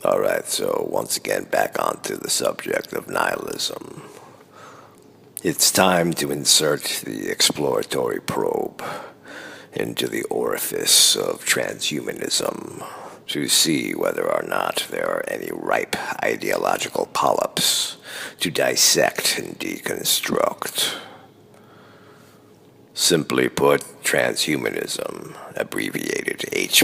Alright, so once again back onto the subject of nihilism. It's time to insert the exploratory probe into the orifice of transhumanism to see whether or not there are any ripe ideological polyps to dissect and deconstruct. Simply put, transhumanism, abbreviated H+,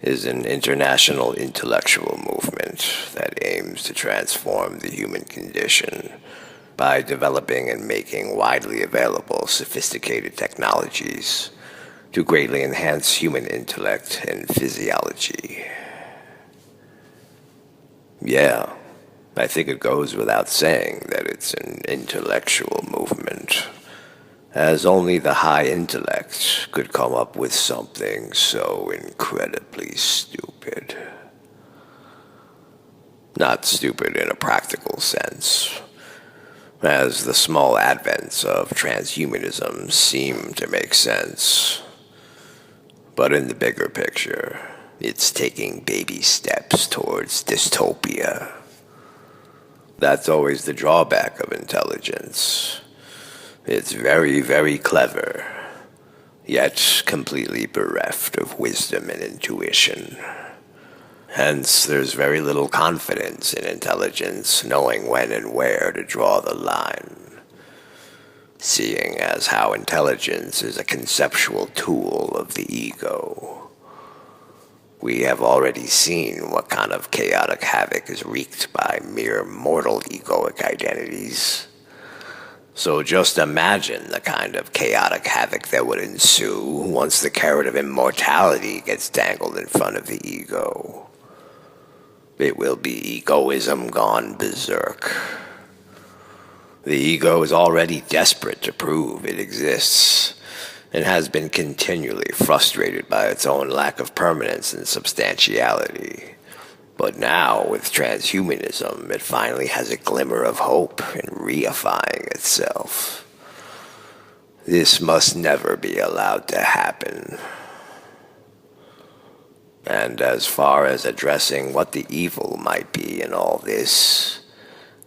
is an international intellectual movement that aims to transform the human condition by developing and making widely available sophisticated technologies to greatly enhance human intellect and physiology. Yeah, I think it goes without saying that it's an intellectual movement, as only the high intellect could come up with something so incredibly stupid. Not stupid in a practical sense, as the small advents of transhumanism seem to make sense. But in the bigger picture, it's taking baby steps towards dystopia. That's always the drawback of intelligence. It's very, very clever, yet completely bereft of wisdom and intuition. Hence, there's very little confidence in intelligence knowing when and where to draw the line, seeing as how intelligence is a conceptual tool of the ego. We have already seen what kind of chaotic havoc is wreaked by mere mortal egoic identities. So just imagine the kind of chaotic havoc that would ensue once the carrot of immortality gets dangled in front of the ego. It will be egoism gone berserk. The ego is already desperate to prove it exists, and has been continually frustrated by its own lack of permanence and substantiality. But now, with transhumanism, it finally has a glimmer of hope in reifying itself. This must never be allowed to happen. And as far as addressing what the evil might be in all this,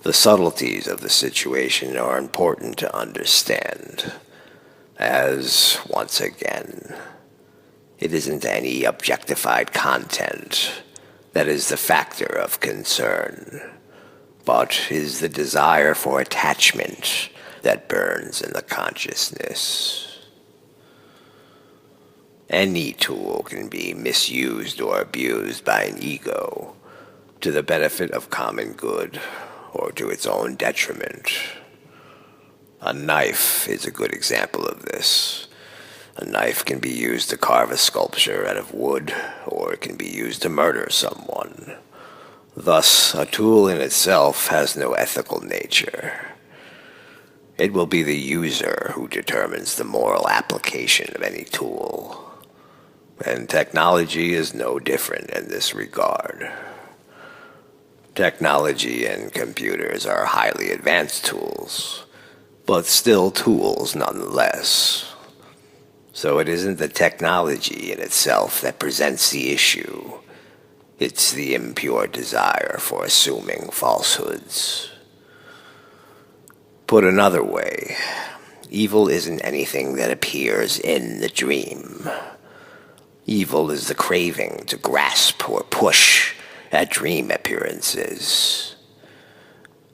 the subtleties of the situation are important to understand, as, once again, it isn't any objectified content that is the factor of concern, but is the desire for attachment that burns in the consciousness. Any tool can be misused or abused by an ego to the benefit of common good or to its own detriment. A knife is a good example of this. A knife can be used to carve a sculpture out of wood, or it can be used to murder someone. Thus, a tool in itself has no ethical nature. It will be the user who determines the moral application of any tool. And technology is no different in this regard. Technology and computers are highly advanced tools, but still tools nonetheless. So it isn't the technology in itself that presents the issue. It's the impure desire for assuming falsehoods. Put another way, evil isn't anything that appears in the dream. Evil is the craving to grasp or push at dream appearances.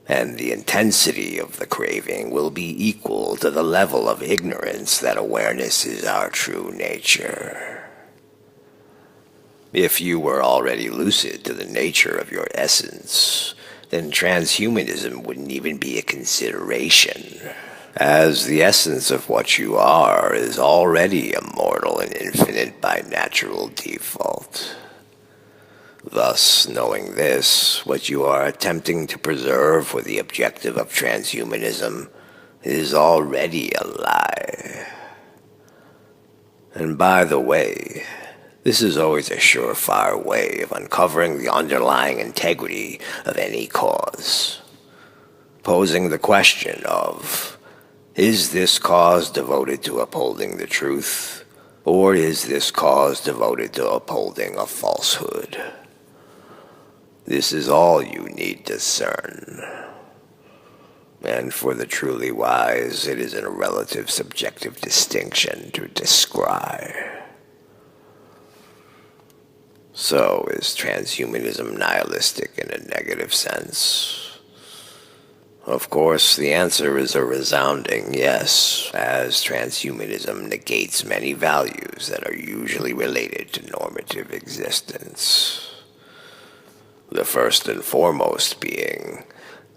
And the intensity of the craving will be equal to the level of ignorance that awareness is our true nature. If you were already lucid to the nature of your essence, then transhumanism wouldn't even be a consideration, as the essence of what you are is already immortal and infinite by natural default. Thus, knowing this, what you are attempting to preserve for the objective of transhumanism is already a lie. And by the way, this is always a surefire way of uncovering the underlying integrity of any cause, posing the question of, is this cause devoted to upholding the truth, or is this cause devoted to upholding a falsehood? This is all you need discern. And for the truly wise, it is a relative subjective distinction to descry. So, is transhumanism nihilistic in a negative sense? Of course, the answer is a resounding yes, as transhumanism negates many values that are usually related to normative existence. The first and foremost being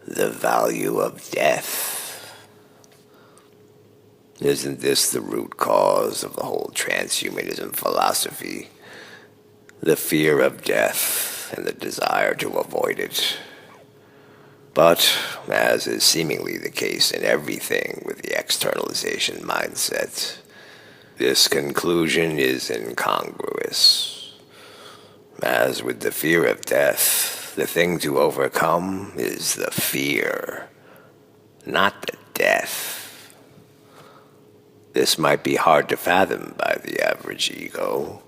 the value of death. Isn't this the root cause of the whole transhumanism philosophy? The fear of death and the desire to avoid it. But, as is seemingly the case in everything with the externalization mindset, this conclusion is incongruous. As with the fear of death, the thing to overcome is the fear, not the death. This might be hard to fathom by the average ego,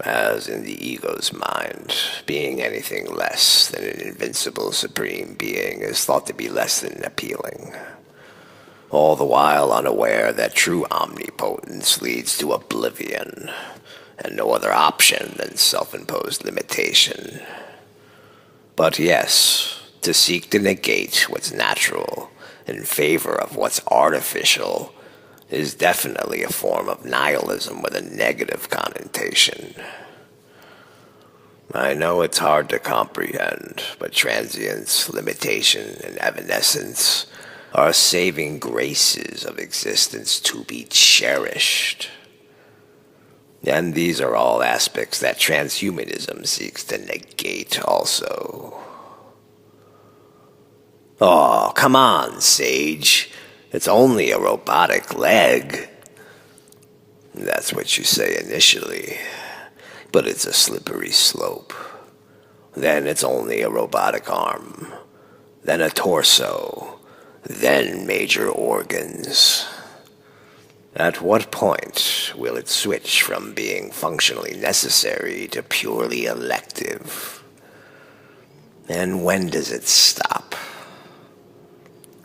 as in the ego's mind, being anything less than an invincible supreme being is thought to be less than appealing. All the while unaware that true omnipotence leads to oblivion, and no other option than self-imposed limitation. But yes, to seek to negate what's natural in favor of what's artificial is definitely a form of nihilism with a negative connotation. I know it's hard to comprehend, but transience, limitation, and evanescence are saving graces of existence to be cherished. And these are all aspects that transhumanism seeks to negate also. Oh, come on, Sage. It's only a robotic leg. That's what you say initially, but it's a slippery slope. Then it's only a robotic arm, then a torso, then major organs. At what point will it switch from being functionally necessary to purely elective? And when does it stop?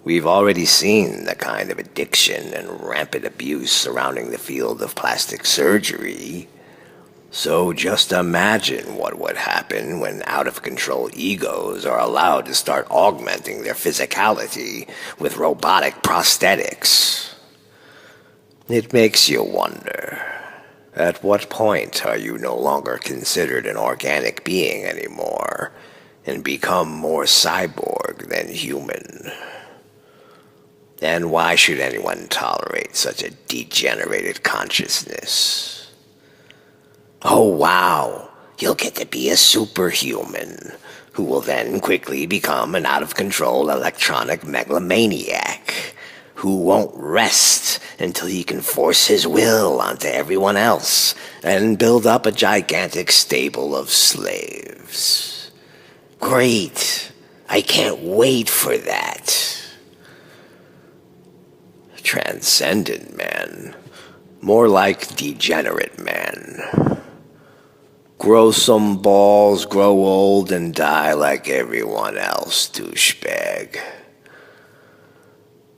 We've already seen the kind of addiction and rampant abuse surrounding the field of plastic surgery. So just imagine what would happen when out-of-control egos are allowed to start augmenting their physicality with robotic prosthetics. It makes you wonder, at what point are you no longer considered an organic being anymore and become more cyborg than human? And why should anyone tolerate such a degenerated consciousness? Oh wow, you'll get to be a superhuman, who will then quickly become an out-of-control electronic megalomaniac, who won't rest until he can force his will onto everyone else and build up a gigantic stable of slaves. Great, I can't wait for that. Transcendent man, more like degenerate man. Grow some balls, grow old, and die like everyone else, douchebag.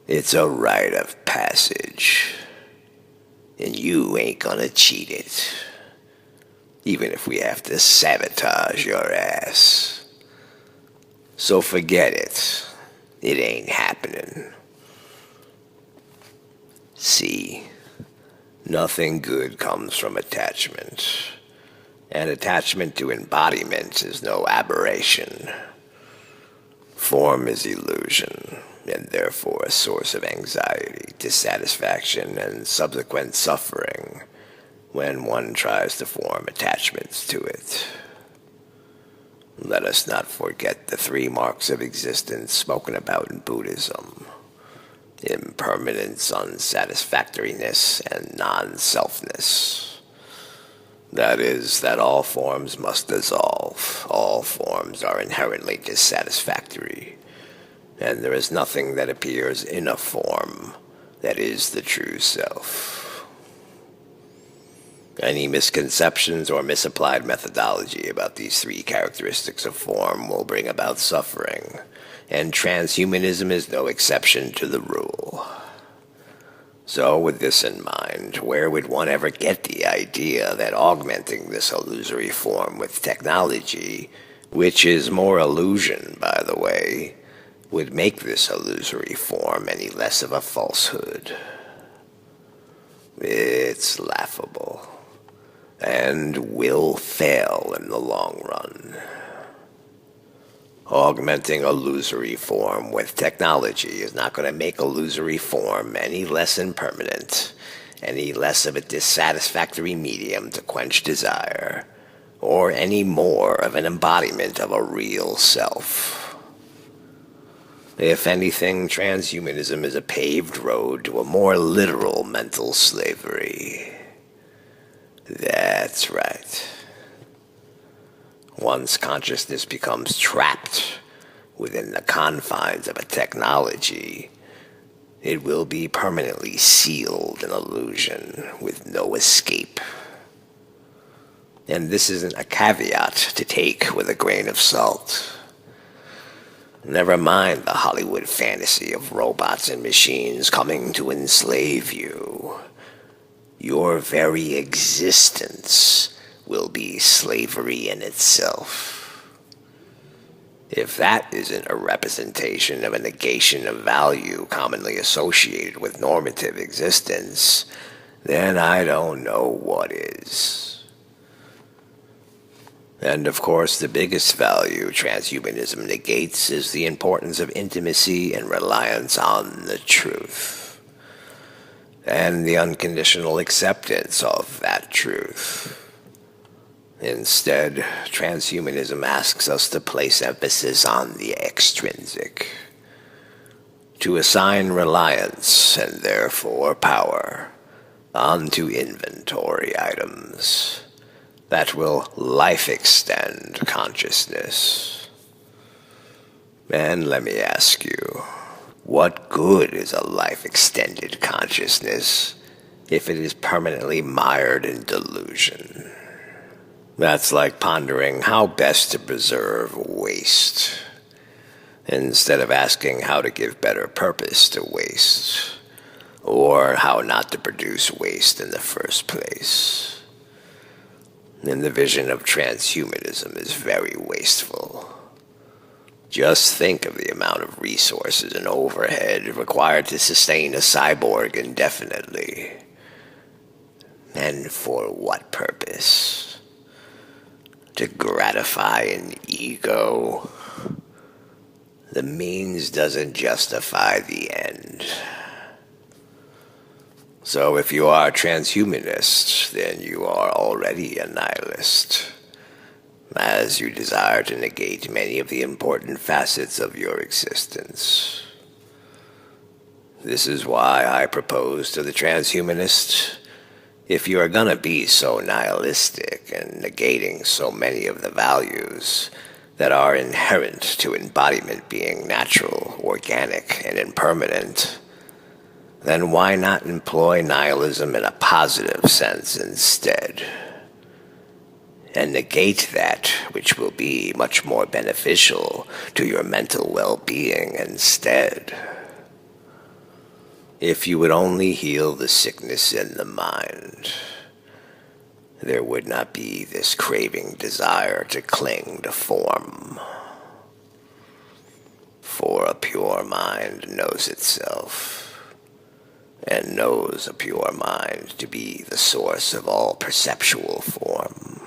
It's a rite of passage, and you ain't gonna cheat it, even if we have to sabotage your ass. So forget it. It ain't happening. See, nothing good comes from attachment, and attachment to embodiment is no aberration. Form is illusion, and therefore a source of anxiety, dissatisfaction, and subsequent suffering when one tries to form attachments to it. Let us not forget the 3 marks of existence spoken about in Buddhism: impermanence, unsatisfactoriness, and non-selfness. That is, that all forms must dissolve, all forms are inherently dissatisfactory, and there is nothing that appears in a form that is the true self. Any misconceptions or misapplied methodology about these three characteristics of form will bring about suffering, and transhumanism is no exception to the rule. So, with this in mind, where would one ever get the idea that augmenting this illusory form with technology, which is more illusion, by the way, would make this illusory form any less of a falsehood? It's laughable, and will fail in the long run. Augmenting illusory form with technology is not going to make illusory form any less impermanent, any less of a dissatisfactory medium to quench desire, or any more of an embodiment of a real self. If anything, transhumanism is a paved road to a more literal mental slavery. That's right. Once consciousness becomes trapped within the confines of a technology, it will be permanently sealed in illusion with no escape. And this isn't a caveat to take with a grain of salt. Never mind the Hollywood fantasy of robots and machines coming to enslave you. Your very existence will be slavery in itself. If that isn't a representation of a negation of value commonly associated with normative existence, then I don't know what is. And of course, the biggest value transhumanism negates is the importance of intimacy and reliance on the truth, and the unconditional acceptance of that truth. Instead, transhumanism asks us to place emphasis on the extrinsic, to assign reliance and therefore power onto inventory items that will life extend consciousness. And let me ask you, what good is a life extended consciousness if it is permanently mired in delusion? That's like pondering how best to preserve waste, instead of asking how to give better purpose to waste, or how not to produce waste in the first place. And the vision of transhumanism is very wasteful. Just think of the amount of resources and overhead required to sustain a cyborg indefinitely. And for what purpose? To gratify an ego. The means doesn't justify the end. So if you are a transhumanist, then you are already a nihilist, as you desire to negate many of the important facets of your existence. This is why I propose to the transhumanist, if you are gonna be so nihilistic and negating so many of the values that are inherent to embodiment being natural, organic, and impermanent, then why not employ nihilism in a positive sense instead? And negate that which will be much more beneficial to your mental well-being instead. If you would only heal the sickness in the mind, there would not be this craving desire to cling to form. For a pure mind knows itself, and knows a pure mind to be the source of all perceptual form.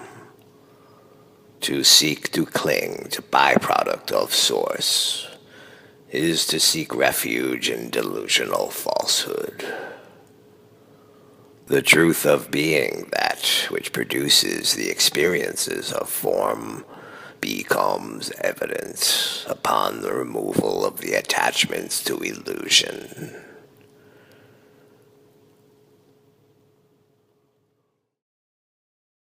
To seek to cling to byproduct of source is to seek refuge in delusional falsehood. The truth of being that which produces the experiences of form becomes evident upon the removal of the attachments to illusion.